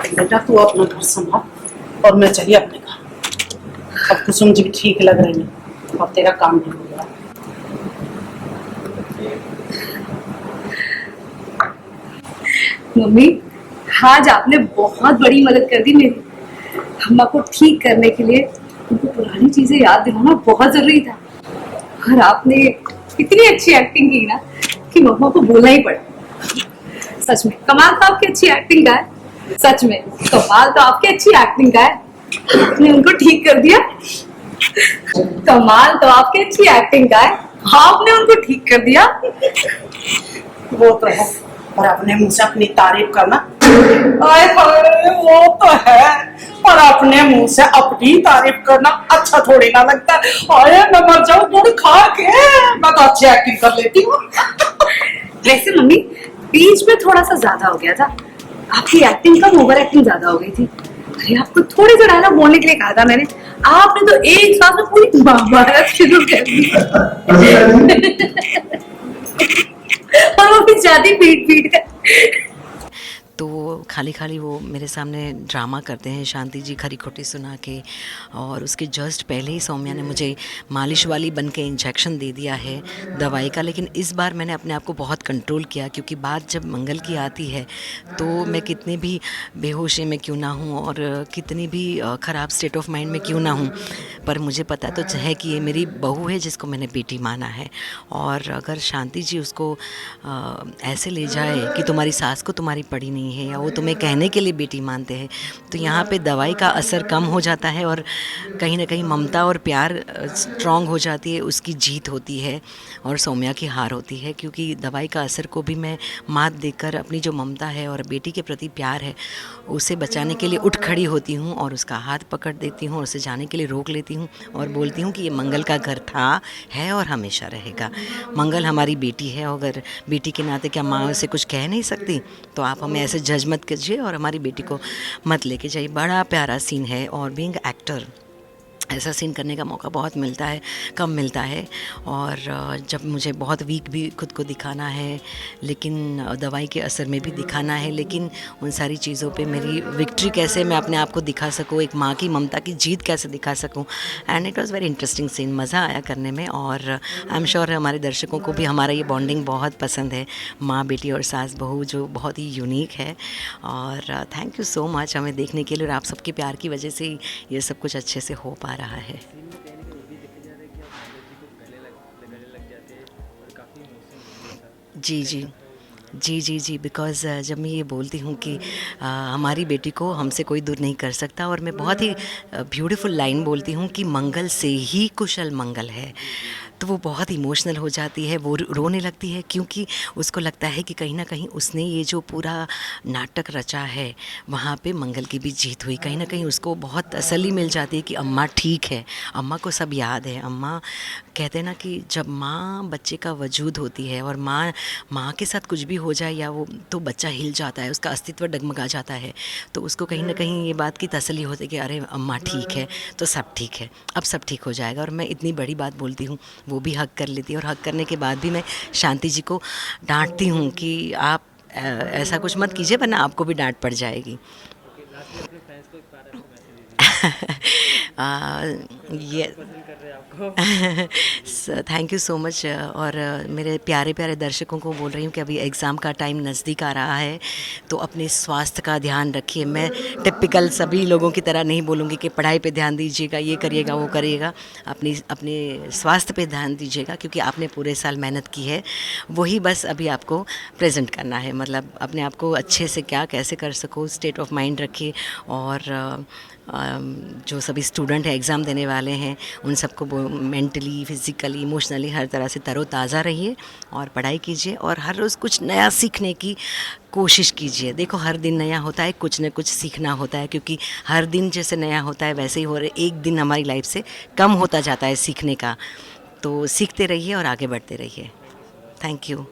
बेटा तू अपना घर संभाल और मैं चली अपने घर। अब कुसुम जी भी ठीक लग रही है और तेरा काम भी हो गया। मम्मी, आज आपने बहुत बड़ी मदद कर दी मेरी। अम्मा को ठीक करने के लिए उनको पुरानी चीजें याद दिलाना बहुत जरूरी था। और आपने इतनी अच्छी एक्टिंग की ना कि मम्मा को बोलना ही पड़ा। सच में कमाल तो आपकी अच्छी एक्टिंग का है। सच में कमाल तो आपकी अच्छी एक्टिंग का है। आपने उनको ठीक कर दिया। कमाल तो आपकी अच्छी एक्टिंग का है। आपने उनको ठीक कर दिया। वो तो है, पर अपने मुंह से अपनी तारीफ करना, आए हाय वो तो है, पर अपने मुंह से अपनी तारीफ करना अच्छा थोड़ी ना लगता है। आए मैं मर जाऊं गुड़ खा के, मैं तो अच्छी एक्टिंग कर लेती हूँ। वैसे मम्मी, बीच में थोड़ा सा ज्यादा हो गया था। आपकी एक्टिंग कम, ओवर एक्टिंग ज्यादा हो गई थी। अरे आपको थोड़े से डायलॉग बोलने के लिए कहा था मैंने, आपने तो एक साथ में पूरी महाभारत शुरू कर दी। और वो भी ज्यादा पीट पीट कर। तो खाली खाली वो मेरे सामने ड्रामा करते हैं, शांति जी खरी खोटी सुना के। और उसके जस्ट पहले ही सौम्या ने मुझे मालिश वाली बन के इंजेक्शन दे दिया है दवाई का। लेकिन इस बार मैंने अपने आप को बहुत कंट्रोल किया, क्योंकि बात जब मंगल की आती है तो मैं कितने भी बेहोशी में क्यों ना हूँ और कितनी भी ख़राब स्टेट ऑफ माइंड में क्यों ना हूँ, पर मुझे पता तो है कि ये मेरी बहू है जिसको मैंने बेटी माना है। और अगर शांति जी उसको ऐसे ले जाए कि तुम्हारी सास को तुम्हारी पड़ी नहीं है, या वो तुम्हें कहने के लिए बेटी मानते हैं, तो यहाँ पे दवाई का असर कम हो जाता है और कहीं ना कहीं ममता और प्यार स्ट्रॉन्ग हो जाती है, उसकी जीत होती है और सौम्या की हार होती है। क्योंकि दवाई का असर को भी मैं मात देकर अपनी जो ममता है और बेटी के प्रति प्यार है उसे बचाने के लिए उठ खड़ी होती हूँ और उसका हाथ पकड़ देती हूँ और उसे जाने के लिए रोक लेती हूँ और बोलती हूँ कि ये मंगल का घर था, है और हमेशा रहेगा। मंगल हमारी बेटी है, अगर बेटी के नाते क्या माँ उसे कुछ कह नहीं सकती, तो आप हमें ऐसे जज मत कीजिए और हमारी बेटी को मत लेके जाइए। बड़ा प्यारा सीन है और बीइंग एक्टर ऐसा सीन करने का मौका बहुत मिलता है, कम मिलता है। और जब मुझे बहुत वीक भी खुद को दिखाना है, लेकिन दवाई के असर में भी दिखाना है, लेकिन उन सारी चीज़ों पे मेरी विक्ट्री कैसे मैं अपने आप को दिखा सकूँ, एक माँ की ममता की जीत कैसे दिखा सकूँ। And it was very interesting scene, मज़ा आया करने में। और आई एम श्योर हमारे दर्शकों को भी हमारा ये बॉन्डिंग बहुत पसंद है, माँ बेटी और सास बहू, जो बहुत ही यूनिक है। और थैंक यू सो मच हमें देखने के लिए, और आप सबके प्यार की वजह से ही ये सब कुछ अच्छे से हो पा रहा है। जी जी जी जी जी, बिकॉज़ जब मैं ये बोलती हूँ कि हमारी बेटी को हमसे कोई दूर नहीं कर सकता, और मैं बहुत ही ब्यूटीफुल लाइन बोलती हूँ कि मंगल से ही कुशल मंगल है, तो वो बहुत इमोशनल हो जाती है, वो रोने लगती है, क्योंकि उसको लगता है कि कहीं ना कहीं उसने ये जो पूरा नाटक रचा है वहाँ पे मंगल की भी जीत हुई। कहीं ना कहीं उसको बहुत तसल्ली मिल जाती है कि अम्मा ठीक है, अम्मा को सब याद है। अम्मा कहते हैं ना कि जब माँ बच्चे का वजूद होती है और माँ के साथ कुछ भी हो जाए या वो, तो बच्चा हिल जाता है, उसका अस्तित्व डगमगा जाता है। तो उसको कहीं ना कहीं ये बात की तसल्ली होती है कि अरे अम्मा ठीक है, तो सब ठीक है, अब सब ठीक हो जाएगा। और मैं इतनी बड़ी बात बोलती हूँ, वो भी हक कर लेती है, और हक करने के बाद भी मैं शांति जी को डांटती हूँ कि आप ऐसा कुछ मत कीजिए वरना आपको भी डांट पड़ जाएगी। ये थैंक यू सो मच। और मेरे प्यारे प्यारे दर्शकों को बोल रही हूँ कि अभी एग्ज़ाम का टाइम नज़दीक आ रहा है, तो अपने स्वास्थ्य का ध्यान रखिए। मैं टिपिकल सभी लोगों की तरह नहीं बोलूँगी कि पढ़ाई पे ध्यान दीजिएगा, ये करिएगा वो करिएगा। अपने स्वास्थ्य पे ध्यान दीजिएगा, क्योंकि आपने पूरे साल मेहनत की है, वही बस अभी आपको प्रेजेंट करना है। मतलब अपने आप को अच्छे से क्या कैसे कर सको, स्टेट ऑफ माइंड रखिए। और जो सभी स्टूडेंट हैं, एग्ज़ाम देने वाले हैं, उन सबको मेंटली, फिज़िकली, इमोशनली हर तरह से तरोताज़ा रहिए और पढ़ाई कीजिए, और हर रोज़ कुछ नया सीखने की कोशिश कीजिए। देखो हर दिन नया होता है, कुछ न कुछ सीखना होता है, क्योंकि हर दिन जैसे नया होता है वैसे ही हो रहा है, एक दिन हमारी लाइफ से कम होता जाता है सीखने का। तो सीखते रहिए और आगे बढ़ते रहिए। Thank you.